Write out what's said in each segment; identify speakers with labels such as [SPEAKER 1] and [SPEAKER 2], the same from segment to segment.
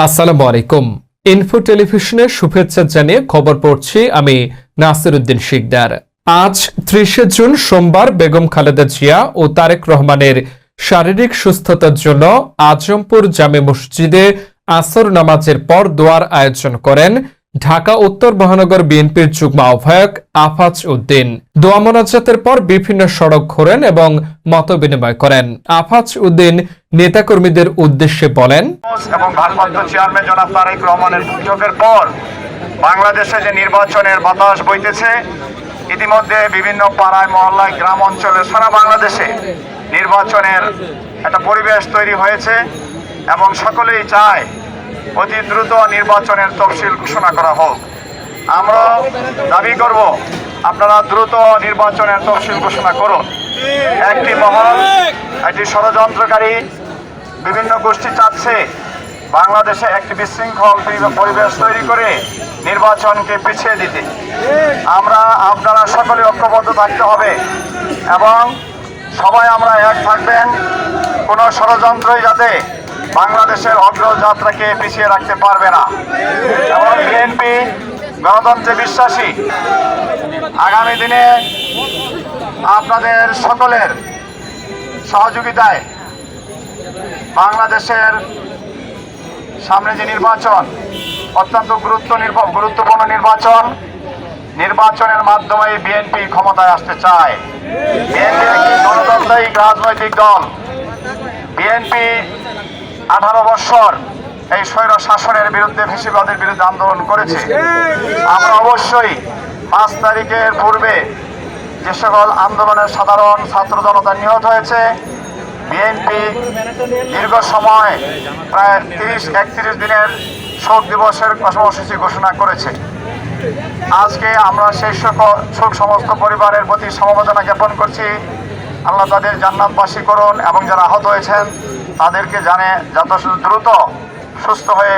[SPEAKER 1] আসসালামু আলাইকুম। ইনফো টেলিভিশনের শুভেচ্ছা জানিয়ে খবর পড়ছি আমি নাসিরউদ্দিন শিকদার। আজ 30 জুন সোমবার বেগম খালেদা জিয়া ও তারেক রহমানের শারীরিক সুস্থতার জন্য আজমপুর জামে মসজিদে আসর নামাজের পর দোয়ার আয়োজন করেন ঢাকা উত্তর মহানগর বিএনপির যুগ্ম আহ্বায়ক আফাজ উদ্দিন। দোয়া মোনাজাতের পর বিভিন্ন সড়ক ঘোরেন এবং মতবিনিময় করেন। আফাজ উদ্দিন নেতাকর্মীদের উদ্দেশ্যে বলেন,
[SPEAKER 2] এবং ভারপ্রাপ্ত চেয়ারম্যান জনাব তারেক রহমানের বৈঠকের পর বাংলাদেশে যে নির্বাচনের বাতাস বইতেছে, ইতিমধ্যে বিভিন্ন পাড়ায় মহল্লায় গ্রাম অঞ্চলে সারা বাংলাদেশে নির্বাচনের একটা পরিবেশ তৈরি হয়েছে এবং সকলেই চায় অতি দ্রুত নির্বাচনের তফসিল ঘোষণা করা হোক। আমরা দাবি করব আপনারা দ্রুত নির্বাচনের তফসিল ঘোষণা করুন। একটি মহল, একটি ষড়যন্ত্রকারী বিভিন্ন গোষ্ঠী চাচ্ছে বাংলাদেশে একটি বিশৃঙ্খল পরিবেশ তৈরি করে নির্বাচনকে পিছিয়ে দিতে। আপনারা সকলে ঐক্যবদ্ধ থাকতে হবে এবং সবাই আমরা এক থাকবেন। কোনো ষড়যন্ত্রই যাতে বাংলাদেশের অগ্রযাত্রাকে পিছিয়ে রাখতে পারবে না। এবং বিএনপি গণতন্ত্রে বিশ্বাসী। আগামী দিনে আপনাদের সকলের সহযোগিতায় বাংলাদেশের সামনে যে নির্বাচন, অত্যন্ত গুরুত্বপূর্ণ নির্বাচনের মাধ্যমে বিএনপি ক্ষমতায় আসতে চায়। বিএনপি একটি গণতান্ত্রিক রাজনৈতিক দল। বিএনপি 18 বছর এই স্বৈর শাসনের বিরুদ্ধে, ফ্যাসিবাদের বিরুদ্ধে আন্দোলন করেছে। আমরা অবশ্যই 5 তারিখের পূর্বে যে সকল আন্দোলনের সাধারণ ছাত্র জনতা নিহত হয়েছে, বিএনপি দীর্ঘ সময় প্রায় 30-31 দিনের শোক দিবসের কর্মসূচি ঘোষণা করেছে। আজকে আমরা সেই শোক সমস্ত পরিবারের প্রতি সমবেদনা জ্ঞাপন করছি। আল্লাহ তাদের জান্নাতবাসী করুন এবং যারা আহত হয়েছেন তাদেরকে যত দ্রুত সুস্থ হয়ে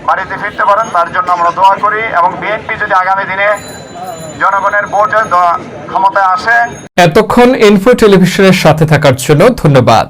[SPEAKER 2] বাড়িতে ফিরতে পারেন তার জন্য আমরা দোয়া করি। এবং বিএনপি যদি আগামী দিনে জনগণের ভোটে ক্ষমতায় আসে।
[SPEAKER 1] এতক্ষণ ইনফো টেলিভিশনের সাথে থাকার জন্য ধন্যবাদ।